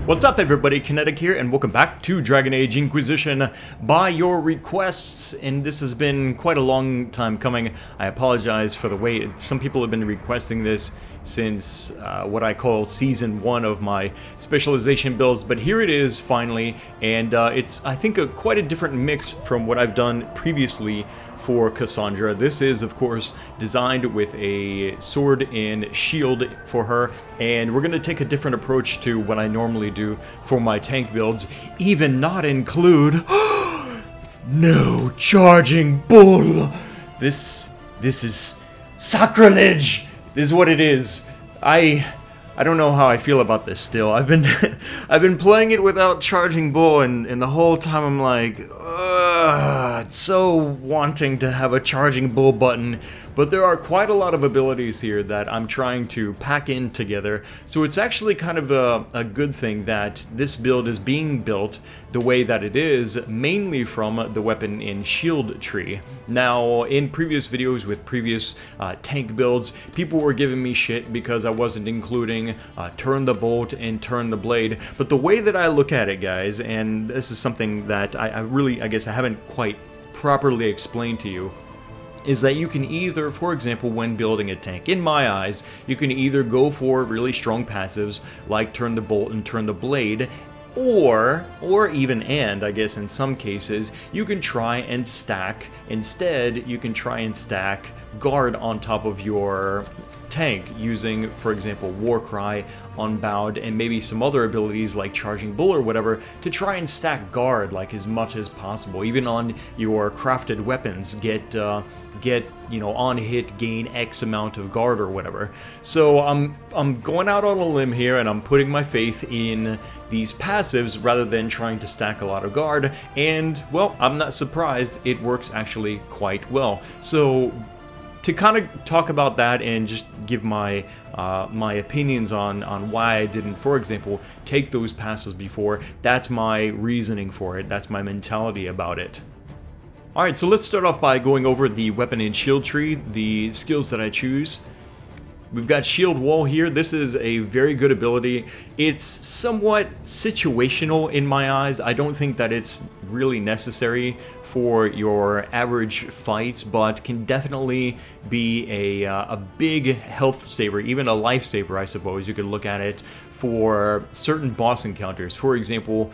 What's up everybody, Kinetic here, and welcome back to Dragon Age Inquisition by your requests, and this has been quite a long time coming. I apologize for the wait. Some people have been requesting this since what I call Season 1 of my specialization builds, but here it is finally, and it's, I think, quite a different mix from what I've done previously for Cassandra. This is, of course, designed with a sword and shield for her, and we're going to take a different approach to what I normally do for my tank builds, even not include no charging bull. This is sacrilege. This is what it is. I don't know how I feel about this still. I've been I've been playing it without charging bull, and the whole time I'm like, it's so wanting to have a charging bull button, but there are quite a lot of abilities here that I'm trying to pack in together, so it's actually kind of a good thing that this build is being built the way that it is, mainly from the weapon and shield tree. Now, in previous videos with previous tank builds, people were giving me shit because I wasn't including turn the bolt and turn the blade, but the way that I look at it, guys, and this is something that I guess I haven't quite properly explained to you, is that you can either, for example, when building a tank, in my eyes, you can either go for really strong passives like turn the bolt and turn the blade, or even, and I guess in some cases, you can try and stack, instead, you can try and stack guard on top of your tank using, for example, Warcry, Unbound, and maybe some other abilities like Charging Bull or whatever to try and stack guard like as much as possible. Even on your crafted weapons, get you know, on hit gain X amount of guard or whatever. So I'm going out on a limb here and I'm putting my faith in these passives rather than trying to stack a lot of guard, and well, I'm not surprised, it works actually quite well. So to kind of talk about that and just give my my opinions on why I didn't, for example, take those passes before, that's my reasoning for it, that's my mentality about it. Alright, so let's start off by going over the weapon and shield tree, the skills that I choose. We've got Shield Wall here. This is a very good ability. It's somewhat situational in my eyes. I don't think that it's really necessary for your average fights, but can definitely be a big health saver, even a lifesaver, I suppose. You could look at it for certain boss encounters. For example,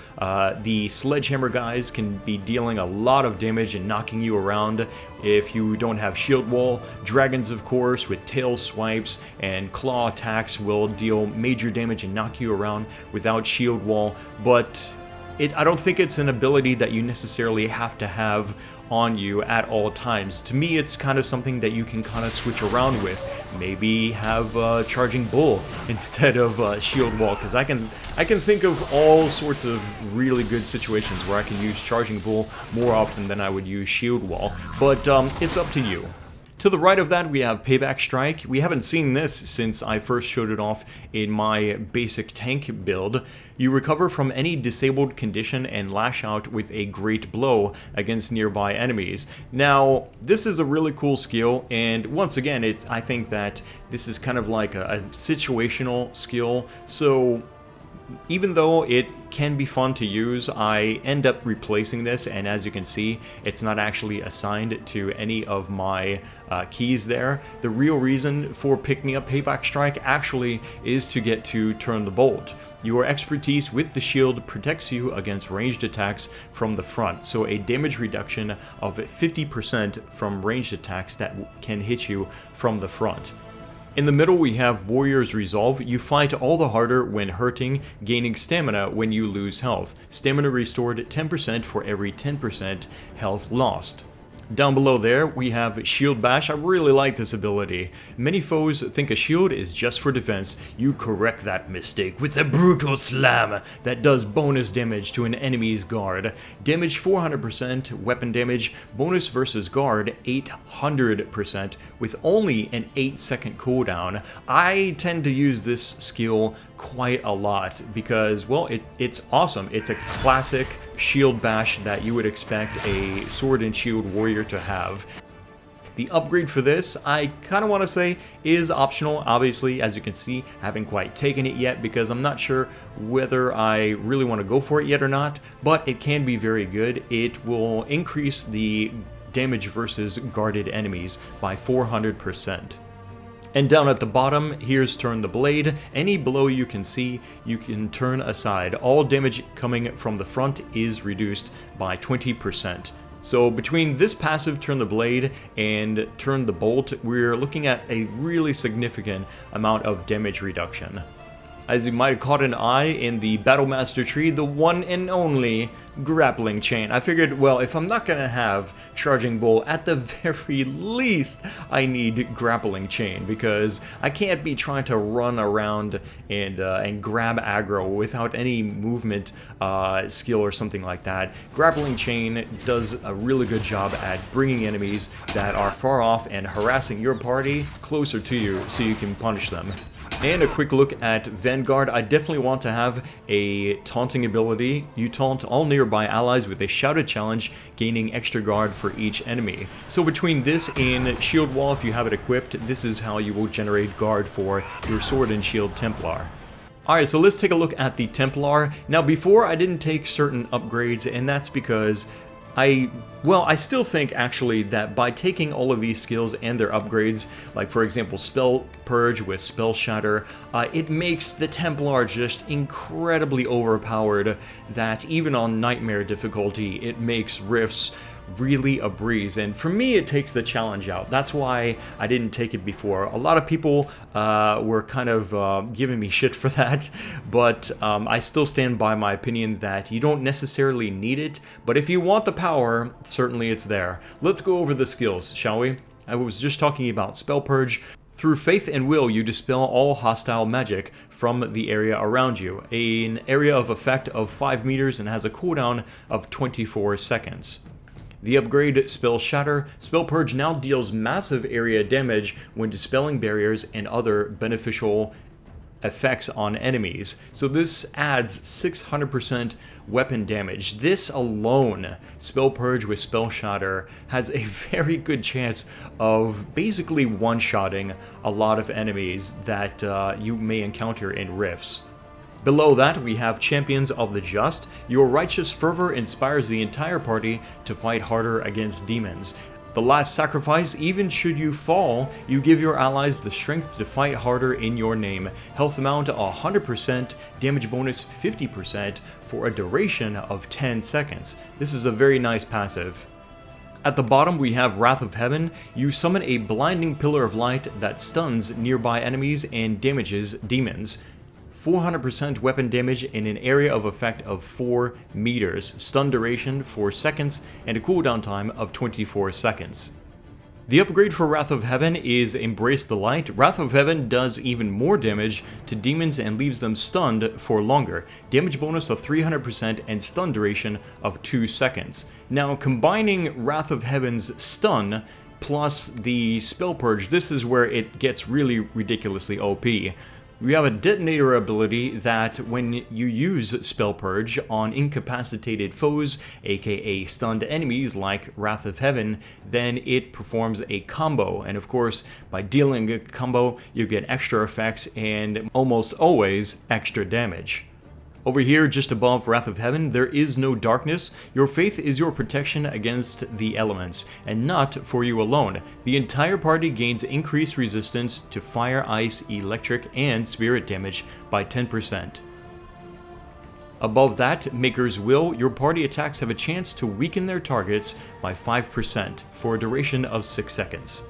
the sledgehammer guys can be dealing a lot of damage and knocking you around if you don't have shield wall. Dragons, of course, with tail swipes and claw attacks will deal major damage and knock you around without shield wall, but I don't think it's an ability that you necessarily have to have on you at all times. To me, it's kind of something that you can kind of switch around with. Maybe have Charging Bull instead of Shield Wall, because I can think of all sorts of really good situations where I can use Charging Bull more often than I would use Shield Wall, but it's up to you. To the right of that, we have Payback Strike. We haven't seen this since I first showed it off in my basic tank build. You recover from any disabled condition and lash out with a great blow against nearby enemies. Now, this is a really cool skill, and once again, I think that this is kind of like a situational skill, so even though it can be fun to use, I end up replacing this, and as you can see, it's not actually assigned to any of my keys there. The real reason for picking up Payback Strike actually is to get to Turn the Bolt. Your expertise with the shield protects you against ranged attacks from the front, so a damage reduction of 50% from ranged attacks that can hit you from the front. In the middle, we have Warrior's Resolve. You fight all the harder when hurting, gaining stamina when you lose health. Stamina restored 10% for every 10% health lost. Down below there, we have Shield Bash. I really like this ability. Many foes think a shield is just for defense. You correct that mistake with a brutal slam that does bonus damage to an enemy's guard. Damage 400%, weapon damage, bonus versus guard 800% with only an 8-second cooldown. I tend to use this skill quite a lot because, well, it's awesome. It's a classic shield bash that you would expect a sword and shield warrior to have. The upgrade for this, I kind of want to say, is optional. Obviously, as you can see, I haven't quite taken it yet because I'm not sure whether I really want to go for it yet or not, but it can be very good. It will increase the damage versus guarded enemies by 400%. And down at the bottom, here's Turn the Blade. Any blow you can see, you can turn aside. All damage coming from the front is reduced by 20%. So between this passive, Turn the Blade, and Turn the Bolt, we're looking at a really significant amount of damage reduction. As you might have caught an eye in the Battlemaster tree, the one and only grappling chain. I figured, well, if I'm not gonna have charging bull, at the very least, I need grappling chain, because I can't be trying to run around and grab aggro without any movement skill or something like that. Grappling chain does a really good job at bringing enemies that are far off and harassing your party closer to you so you can punish them. And a quick look at Vanguard. I definitely want to have a taunting ability. You taunt all nearby allies with a shouted challenge, gaining extra guard for each enemy. So between this and Shield Wall, if you have it equipped, this is how you will generate guard for your Sword and Shield Templar. Alright, so let's take a look at the Templar. Now before, I didn't take certain upgrades, and that's because I still think actually that by taking all of these skills and their upgrades, like for example Spell Purge with Spell Shatter, it makes the Templar just incredibly overpowered that even on Nightmare difficulty, it makes rifts really a breeze, and for me it takes the challenge out. That's why I didn't take it before. A lot of people were kind of giving me shit for that, but I still stand by my opinion that you don't necessarily need it, but if you want the power, certainly it's there. Let's go over the skills, shall we? I was just talking about Spell Purge. Through faith and will, you dispel all hostile magic from the area around you. An area of effect of 5 meters and has a cooldown of 24 seconds. The upgrade Spell Shatter. Spell Purge now deals massive area damage when dispelling barriers and other beneficial effects on enemies. So this adds 600% weapon damage. This alone, Spell Purge with Spell Shatter, has a very good chance of basically one-shotting a lot of enemies that you may encounter in rifts. Below that, we have Champions of the Just. Your righteous fervor inspires the entire party to fight harder against demons. The last sacrifice, even should you fall, you give your allies the strength to fight harder in your name. Health amount 100%, damage bonus 50% for a duration of 10 seconds. This is a very nice passive. At the bottom we have Wrath of Heaven. You summon a blinding pillar of light that stuns nearby enemies and damages demons. 400% weapon damage in an area of effect of 4 meters, stun duration 4 seconds, and a cooldown time of 24 seconds. The upgrade for Wrath of Heaven is Embrace the Light. Wrath of Heaven does even more damage to demons and leaves them stunned for longer. Damage bonus of 300% and stun duration of 2 seconds. Now, combining Wrath of Heaven's stun plus the Spell Purge, this is where it gets really ridiculously OP. We have a detonator ability that when you use Spell Purge on incapacitated foes, aka stunned enemies like Wrath of Heaven, then it performs a combo, and of course by dealing a combo you get extra effects and almost always extra damage. Over here, just above Wrath of Heaven, there is no darkness. Your faith is your protection against the elements, and not for you alone. The entire party gains increased resistance to fire, ice, electric, and spirit damage by 10%. Above that, Maker's Will, your party attacks have a chance to weaken their targets by 5% for a duration of 6 seconds.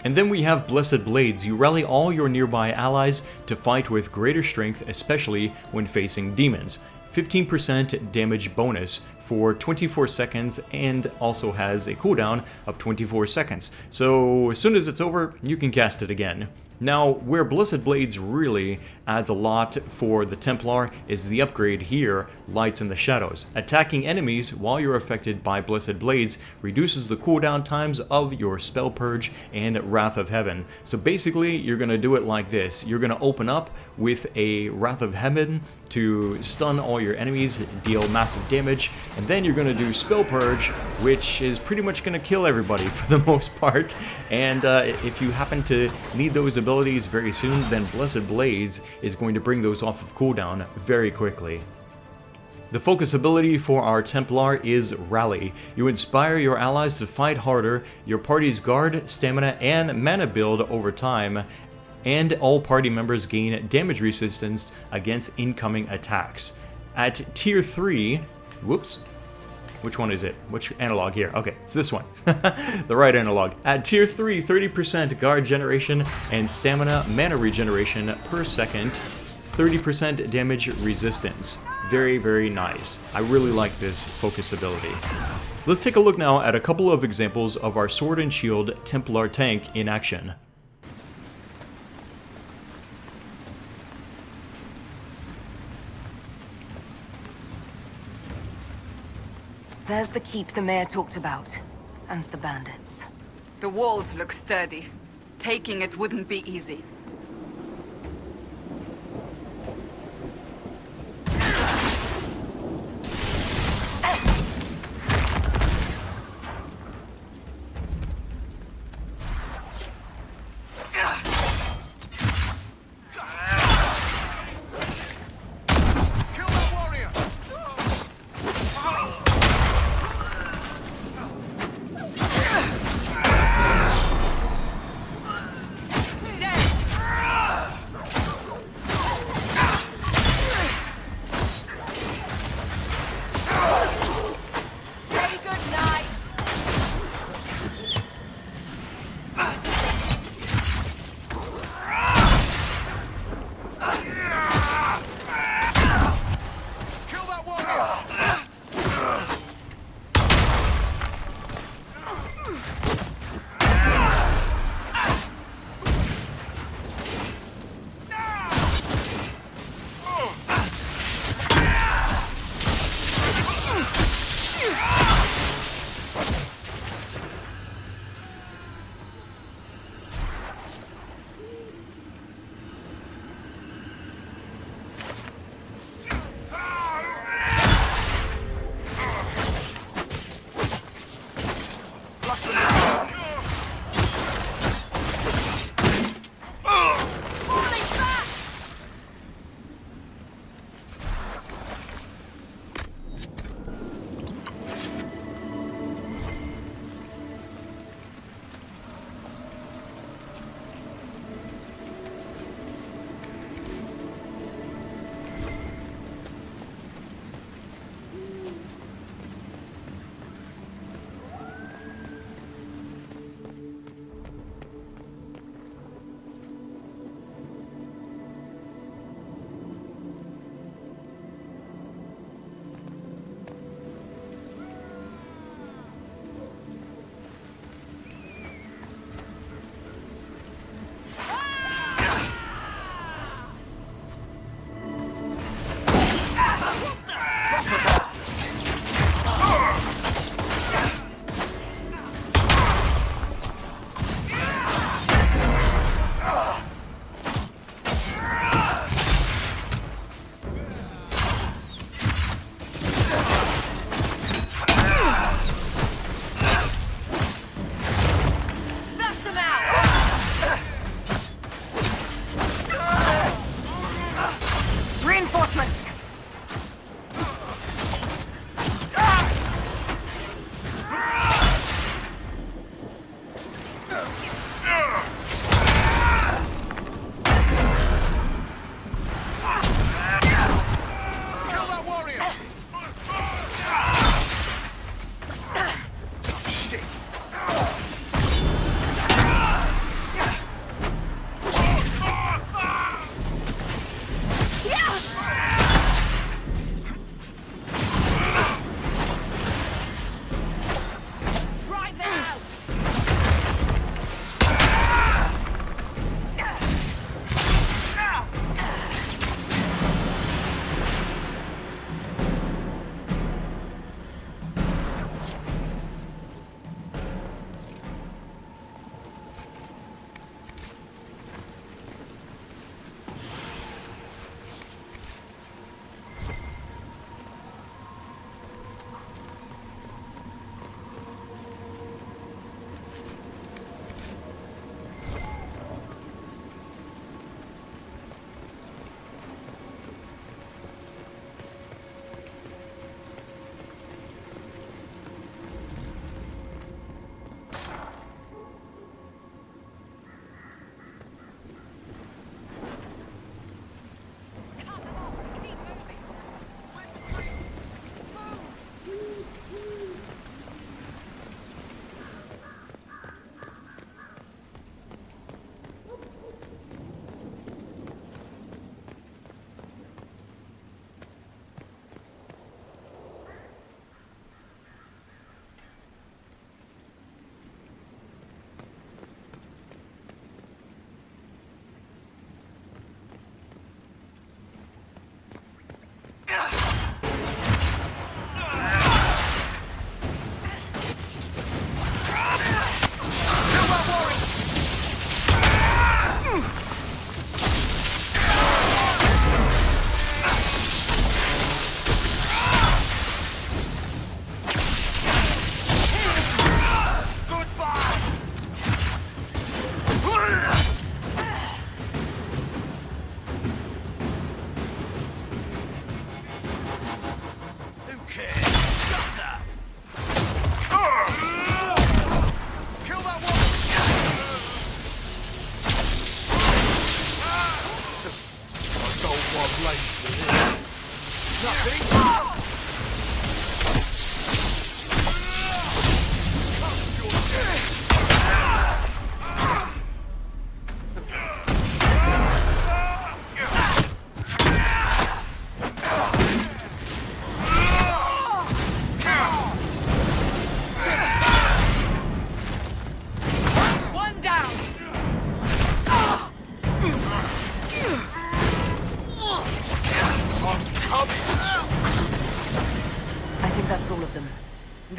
And then we have Blessed Blades. You rally all your nearby allies to fight with greater strength, especially when facing demons. 15% damage bonus for 24 seconds and also has a cooldown of 24 seconds. So as soon as it's over, you can cast it again. Now, where Blessed Blades really adds a lot for the Templar is the upgrade here, Lights in the Shadows. Attacking enemies while you're affected by Blessed Blades reduces the cooldown times of your Spell Purge and Wrath of Heaven. So basically, you're going to do it like this. You're going to open up with a Wrath of Heaven to stun all your enemies, deal massive damage, and then you're going to do Spell Purge, which is pretty much going to kill everybody for the most part. And if you happen to need those abilities very soon, then Blessed Blades is going to bring those off of cooldown very quickly. The focus ability for our Templar is Rally. You inspire your allies to fight harder, your party's guard, stamina, and mana build over time, and all party members gain damage resistance against incoming attacks. At tier 3, whoops, which one is it? Which analog here? Okay, it's this one. The right analog. At tier 3, 30% guard generation and stamina mana regeneration per second, 30% damage resistance. Very, very nice. I really like this focus ability. Let's take a look now at a couple of examples of our Sword and Shield Templar tank in action. There's the keep the mayor talked about, and the bandits. The walls look sturdy. Taking it wouldn't be easy.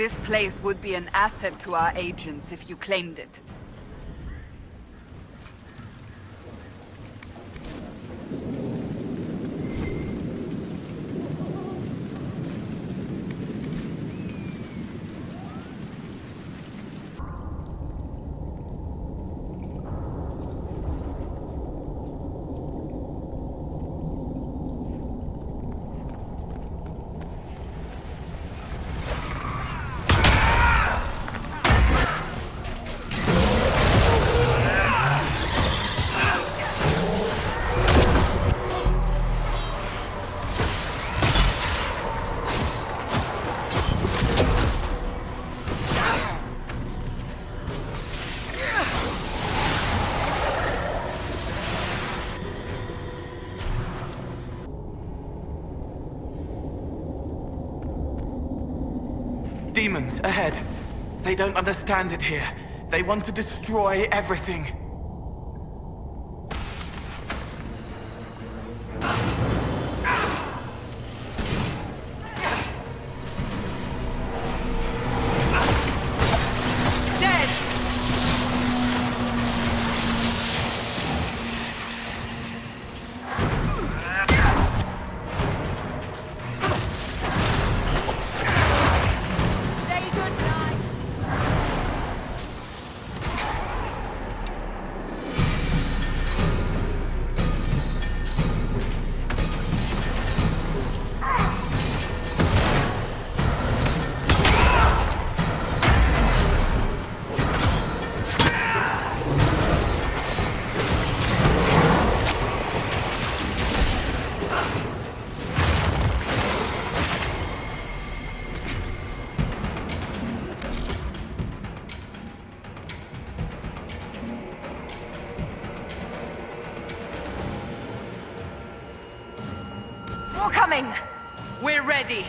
This place would be an asset to our agents if you claimed it. Demons, ahead. They don't understand it here. They want to destroy everything. More coming! We're ready.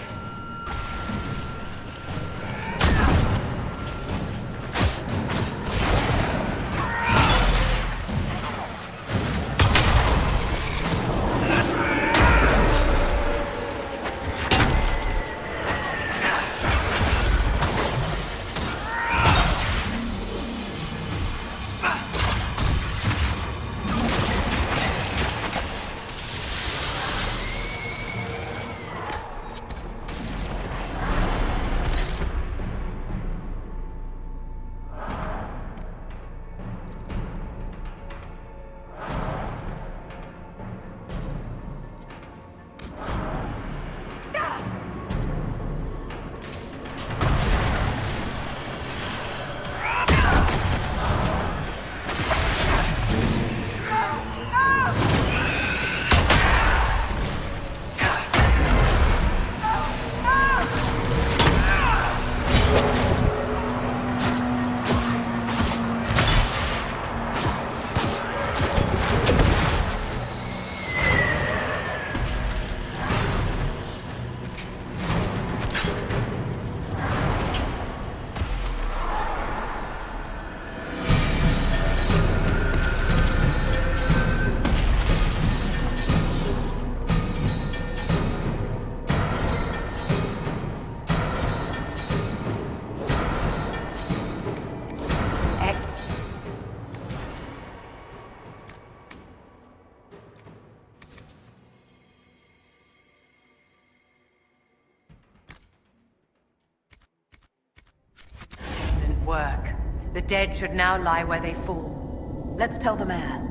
Work. The dead should now lie where they fall. Let's tell the mayor.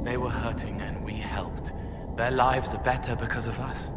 They were hurting and we helped. Their lives are better because of us.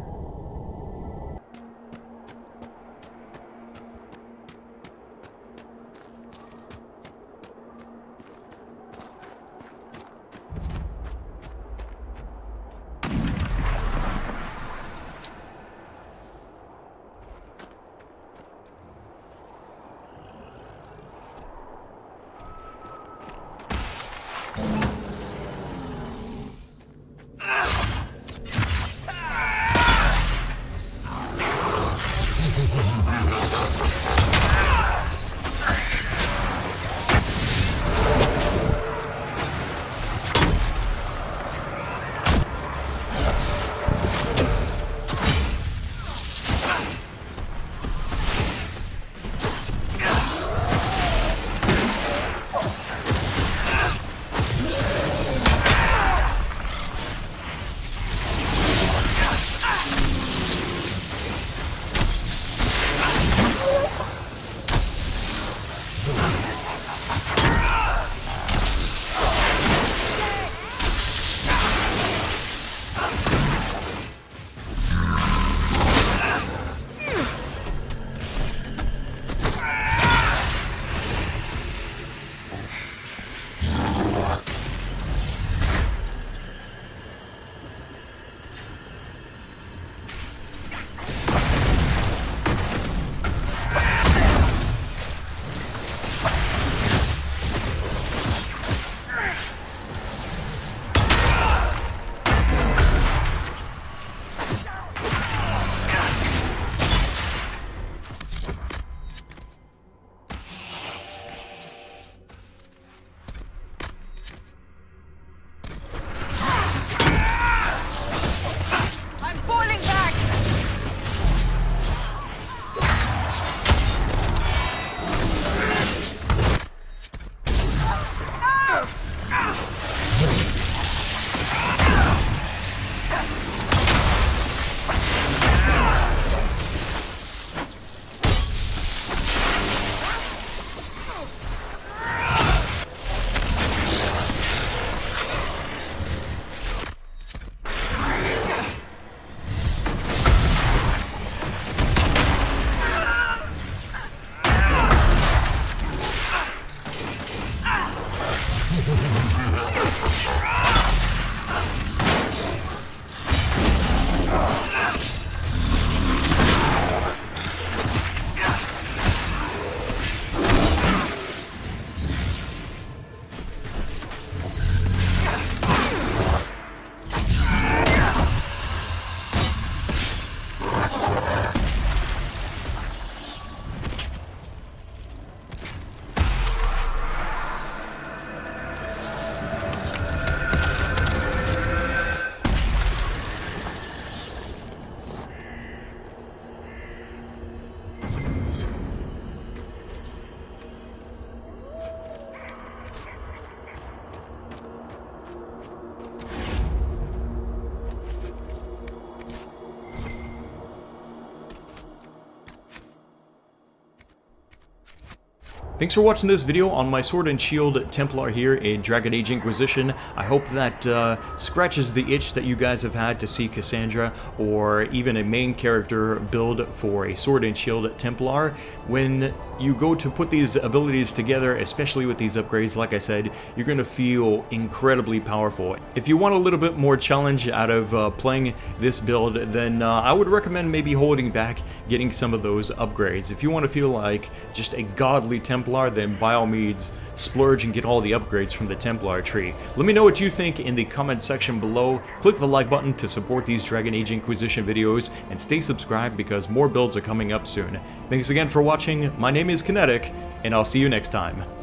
Thanks for watching this video on my Sword and Shield Templar here in Dragon Age Inquisition. I hope that scratches the itch that you guys have had to see Cassandra or even a main character build for a Sword and Shield Templar. When you go to put these abilities together, especially with these upgrades, like I said, you're going to feel incredibly powerful. If you want a little bit more challenge out of playing this build, then I would recommend maybe holding back getting some of those upgrades. If you want to feel like just a godly Templar, then by all means splurge and get all the upgrades from the Templar tree. Let me know what you think in the comment section below. Click the like button to support these Dragon Age Inquisition videos, and stay subscribed because more builds are coming up soon. Thanks again for watching. My name is Kinetic, and I'll see you next time.